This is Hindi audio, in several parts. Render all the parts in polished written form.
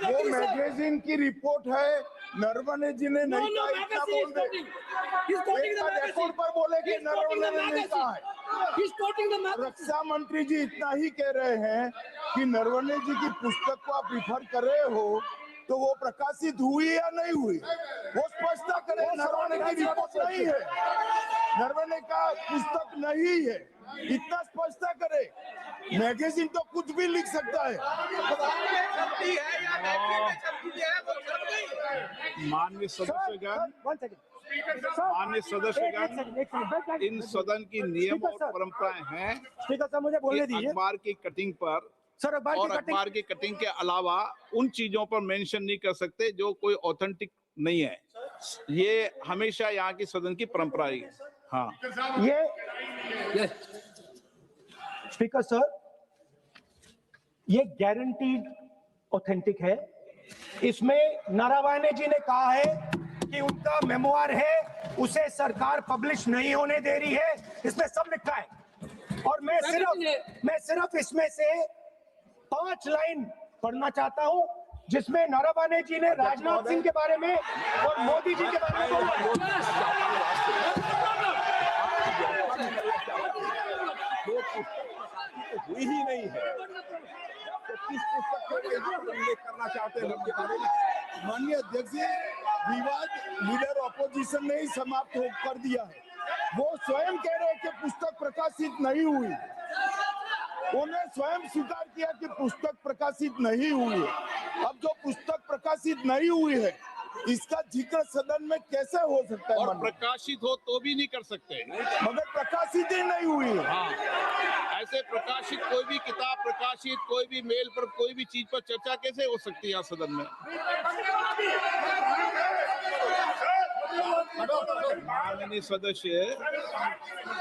वो मैगजीन की रिपोर्ट है, नरवणे जी ने नहीं कहा, इतना बोल दे। रिकॉर्ड पर बोले कि नरवणे ने नहीं कहा है। रक्षा मंत्री जी इतना ही कह रहे हैं कि नरवणे जी की पुस्तक को आप रिफर कर रहे हो तो वो प्रकाशित हुई या नहीं हुई, वो स्पष्टता करें। नरवणे की रिपोर्ट नहीं है, नरवणे का पुस्तक नहीं है, इतना स्पष्टता करे। मैगजीन तो कुछ भी लिख सकता है। माननीय सदस्यगण, इन सदन की नियम और परंपराएं हैं। स्पीकर साहब मुझे बोलने दीजिए। अखबार की कटिंग पर सर, और अखबार की कटिंग के अलावा उन चीजों पर मेंशन नहीं कर सकते जो कोई ऑथेंटिक नहीं है। ये हमेशा यहाँ की सदन की परंपरा है। हाँ, ये स्पीकर सर, ये गारंटीड ऑथेंटिक है। इसमें नारावाने जी ने कहा है कि उनका मेमोआर है, उसे सरकार पब्लिश नहीं होने दे रही है, इसमें सब लिखा है। और मैं सिर्फ इसमें से 5 लाइन पढ़ना चाहता हूं जिसमें नारावाने जी ने राजनाथ सिंह के बारे में और मोदी जी के बारे में बोला। हुई ही नहीं है तो किस पुस्तक को उल्लेख करना चाहते हैं? माननीय अध्यक्ष जी, विवाद लीडर ऑपोजिशन ने ही समाप्त कर दिया है। वो स्वयं कह रहे हैं कि पुस्तक प्रकाशित नहीं हुई, उन्होंने स्वयं स्वीकार किया कि पुस्तक प्रकाशित नहीं हुई है। अब जो पुस्तक प्रकाशित नहीं हुई है इसका जिक्र सदन में कैसे हो सकता है? और प्रकाशित हो तो भी नहीं कर सकते, मगर प्रकाशित ही नहीं हुई है। हाँ, ऐसे प्रकाशित कोई भी किताब प्रकाशित, कोई भी मेल पर, कोई भी चीज पर चर्चा कैसे हो सकती है यहाँ सदन में? माननीय सदस्य,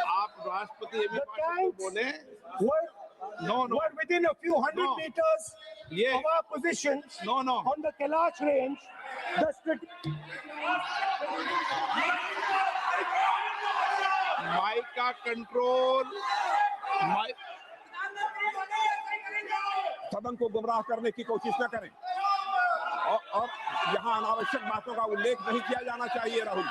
आप राष्ट्रपति बोले No. Within a few hundred meters of our positions on the Kailash range, mic का कंट्रोल, सदन को गुमराह करने की कोशिश न करें और यहाँ अनावश्यक बातों का उल्लेख नहीं किया जाना चाहिए। राहुल जी,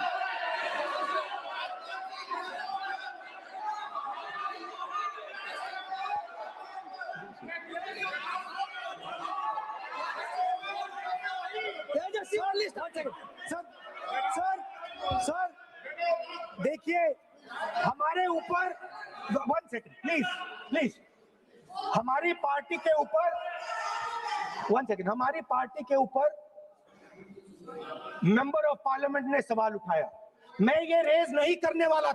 सर देखिए, हमारे ऊपर 1 सेकंड प्लीज, हमारी पार्टी के ऊपर 1 सेकंड, हमारी पार्टी के ऊपर मेंबर ऑफ पार्लियामेंट ने सवाल उठाया। मैं ये रेज नहीं करने वाला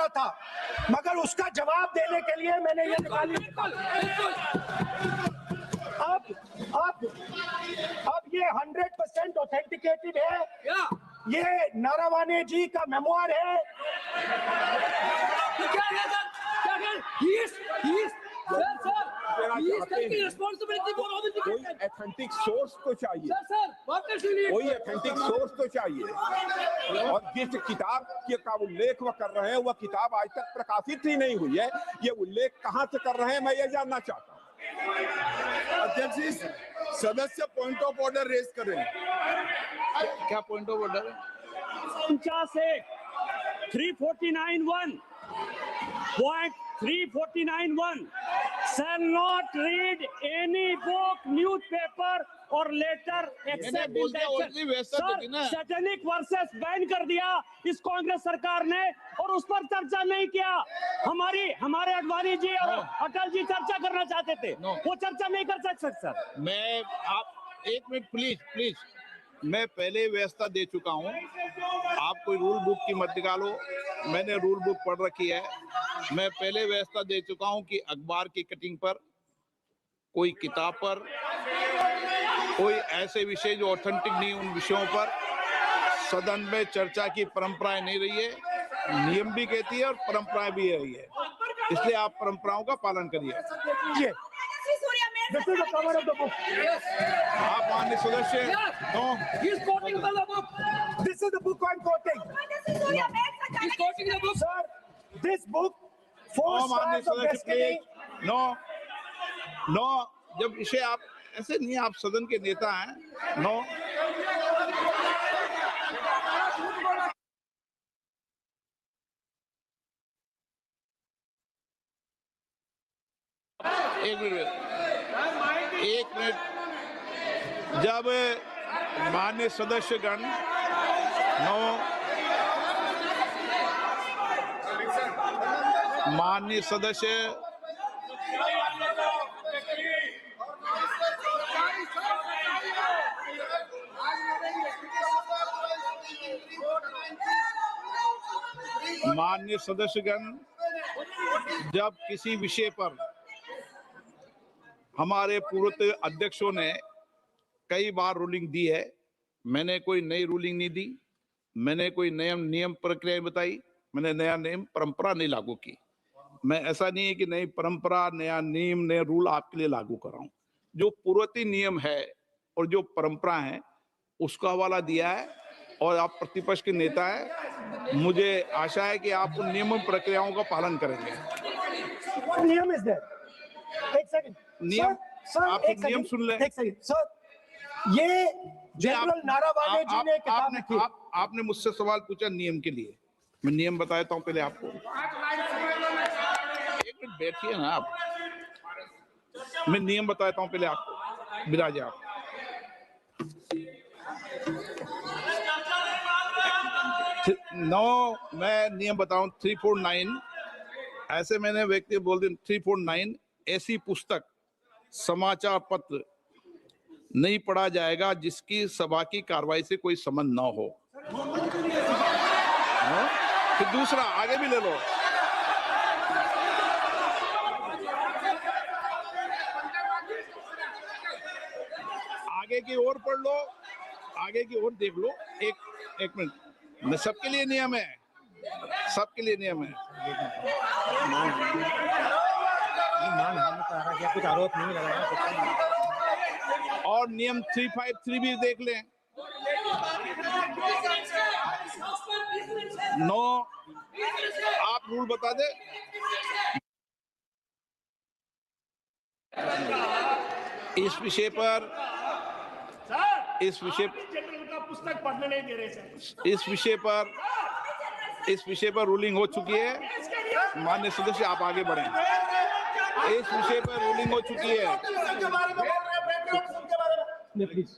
था, मगर उसका जवाब देने के लिए मैंने ये निकाली। अब ये 100% ऑथेंटिकेटेड है। ये नारावाने जी का मेमोआर है। कोई ऑथेंटिक सोर्स तो चाहिए, कोई ऑथेंटिक सोर्स तो चाहिए। और जिस किताब का उल्लेख वह कर रहे हैं वह किताब आज तक प्रकाशित ही नहीं हुई है। ये उल्लेख कहां से कर रहे हैं, मैं ये जानना चाहता हूं। अध्यक्ष जी, सदस्य पॉइंट ऑफ ऑर्डर रेज करें। क्या पॉइंट ऑफ ऑर्डर है? 349(1) shall not read any book, newspaper or letter except in sir, satanic versus ban कर दिया इस कांग्रेस सरकार ने और उस पर चर्चा नहीं किया। हमारे अडवाणी जी और अटल जी चर्चा करना चाहते थे, वो चर्चा नहीं कर सकते सर। मैं आप 1 मिनट प्लीज, मैं पहले व्यवस्था दे चुका हूं। आप कोई रूल बुक की मत निकालो, मैंने रूल बुक पढ़ रखी है। मैं पहले व्यवस्था दे चुका हूं कि अखबार की कटिंग पर, कोई किताब पर, कोई ऐसे विषय जो ऑथेंटिक नहीं, उन विषयों पर सदन में चर्चा की परंपराएं नहीं रही है। नियम भी कहती है और परंपराएं भी रही है, इसलिए आप परंपराओं का पालन करिए। This is the cover of the book. आप माननीय सदस्य, He is quoting from the book. This is the book I'm quoting. He is quoting the book. Sir, this book, 4 stars of destiny. No. जब विषय आप ऐसे नहीं, आप सदन के नेता हैं। नो, एक मिनट। जब माननीय सदस्यगण माननीय सदस्य माननीय सदस्यगण, जब किसी विषय पर हमारे पूर्व अध्यक्षों ने कई बार रूलिंग दी है, मैंने कोई नई रूलिंग नहीं दी, मैंने कोई नियम प्रक्रिया बताई, मैंने नया नियम परंपरा नहीं लागू की। मैं ऐसा नहीं है कि नई परंपरा, नया नियम, नया रूल आपके लिए लागू कर रहा हूं। जो पूर्ववर्ती नियम है और जो परंपरा है उसका हवाला दिया है, और आप प्रतिपक्ष के नेता हैं, मुझे आशा है कि आप उन नियम प्रक्रियाओं का पालन करेंगे। नियम इज देयर। एक सेकंड नियम, आप एक नियम सेकंड, सुन लें। एक सेकंड सर, ये जनरल नारावाने जी ने किताब लिखी। आपने मुझसे सवाल पूछा नियम के लिए, मैं नियम बताता हूं पहले आपको। एक मिनट बैठिए ना आप, मैं नियम बताता हूं पहले आपको। बिराजे आप। मैं नियम बताऊं 349, ऐसे मैंने व्यक्ति बोल दी 349, ऐसी पुस्तक, समाचार पत्र नहीं पढ़ा जाएगा जिसकी सभा की कार्रवाई से कोई संबंध ना हो। फिर दूसरा आगे भी ले लो। आगे की ओर पढ़ लो, आगे की ओर देख लो। एक मिनट, मैं सबके लिए नियम है, सबके लिए नियम है। कुछ आरोप नहीं लगाया। और नियम 353 भी देख लें। नो, आप रूल बता दे। इस विषय पर जनरल का पुस्तक पढ़ने नहीं दे रहे सर। इस विषय पर रूलिंग हो चुकी है। माननीय सदस्य, आप आगे बढ़ें। इस विषय पर रूलिंग हो चुकी है। प्लीज